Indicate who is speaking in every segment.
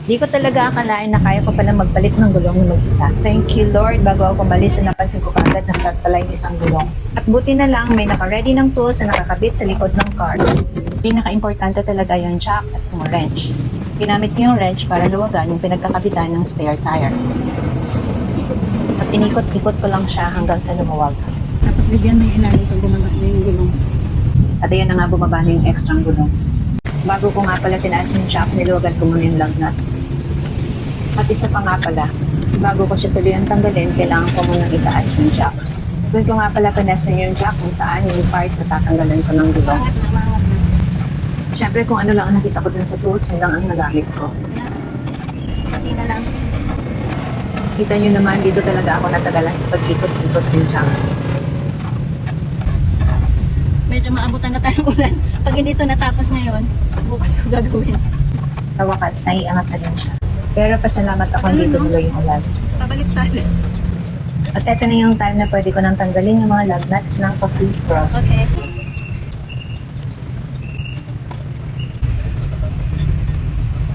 Speaker 1: Di ko talaga akalain na kaya ko pala magpalit ng gulong na mag-isa. Thank you Lord, bago ako umalis na napansin ko kagad na flat pala yung isang gulong. At buti na lang may naka-ready ng tools na nakakabit sa likod ng car. Pinaka-importante talaga yung jack at yung wrench. Ginamit ko yung wrench para luwagan yung pinagkakabitan ng spare tire. At inikot-ikot ko lang siya hanggang sa lumuwag.
Speaker 2: Tapos bigyan ng ilalim pag bumaba na yung gulong.
Speaker 1: At ayan na nga bumaba na yung extra gulong. Bago ko nga pala tinaas yung jack, niluwagan ko muna yung lug nuts. At isa pa nga pala, bago ko siya tuluyang tanggalin, kailangan ko munang itaas yung jack. Doon ko nga pala pinasan yung jack kung saan yung part na tatanggalan ko ng gulong. Siyempre kung ano lang ang nakita ko dun sa tools, yun lang ang nagamit ko.
Speaker 2: Pati na lang.
Speaker 1: Kita nyo naman, dito talaga ako natagalan sa pag-ikot-ikot ng jack.
Speaker 2: Medyo maabutan na tayo ng ulan. Pag hindi ito natapos ngayon, bukas ko gagawin.
Speaker 1: Sa wakas, naiangat na din siya. Pero pasalamat ako hindi tumuloy yung ulan.
Speaker 2: Pabalik tayo.
Speaker 1: At eto na yung time na pwede ko nang tanggalin yung mga lug nuts ng pa-criss-cross.
Speaker 2: Okay.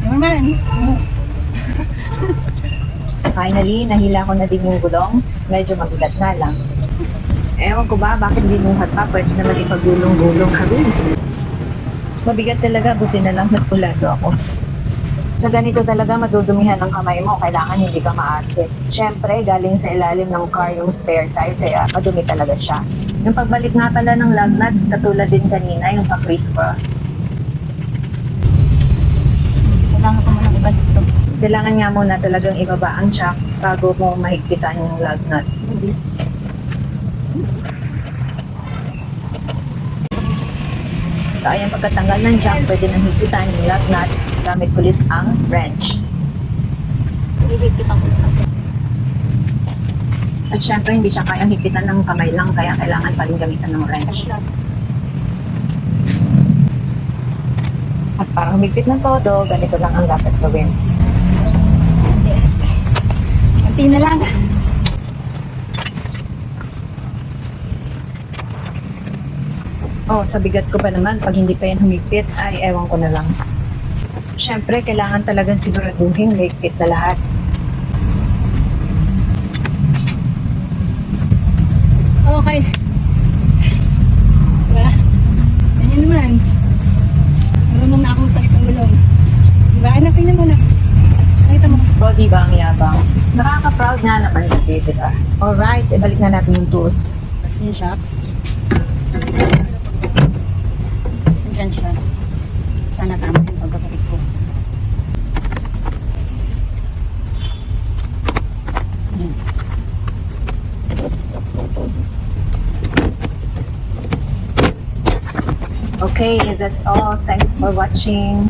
Speaker 2: Naman.
Speaker 1: Finally, nahila ko na din yung gulong. Medyo mabigat na lang. Ewan ko ba, bakit binuhat pa? Pwede naman ipagulong-gulong ka rin. Mabigat talaga, buti na lang mas kulado ako. Sa ganito talaga madudumihan ang kamay mo, kailangan hindi ka maarte. Siyempre, galing sa ilalim ng car yung spare tire, kaya madumi talaga siya. Yung pagbalik nga pala ng lug nuts, katulad din kanina, yung pa-criss-cross.
Speaker 2: Kailangan ko muna iba dito.
Speaker 1: Kailangan nga muna talagang ibaba ang jack bago mo mahigpitan yung lug nuts. So ayan, pagkatanggal ng jack, pwede nang higpitan yung lug nuts gamit ulit ang wrench.
Speaker 2: Ibigkit ako ito.
Speaker 1: At syempre, hindi siya kayang higpitan ng kamay lang, kaya kailangan pa rin gamitan ng wrench. At para humigpit ng todo, ganito lang ang dapat gawin.
Speaker 2: Yes. Kunti na lang.
Speaker 1: Oh, sa bigat ko pa naman, pag hindi pa yan humigpit, ay ewan ko na lang. Syempre, kailangan talagang siguraduhin higpit na lahat.
Speaker 2: Okay. Diba? Ganyan naman. Marunong na akong talit ang gulong. Diba? Hanapin na muna. Nakita mo.
Speaker 1: O, diba ang yabang? Nakaka-proud nga naman kasi, diba? Alright, ibalik na natin yung tools.
Speaker 2: Yung shop. Andyan siya. Sana tama yung pagbabalik ko. Ayan.
Speaker 1: Okay, that's all. Thanks for watching.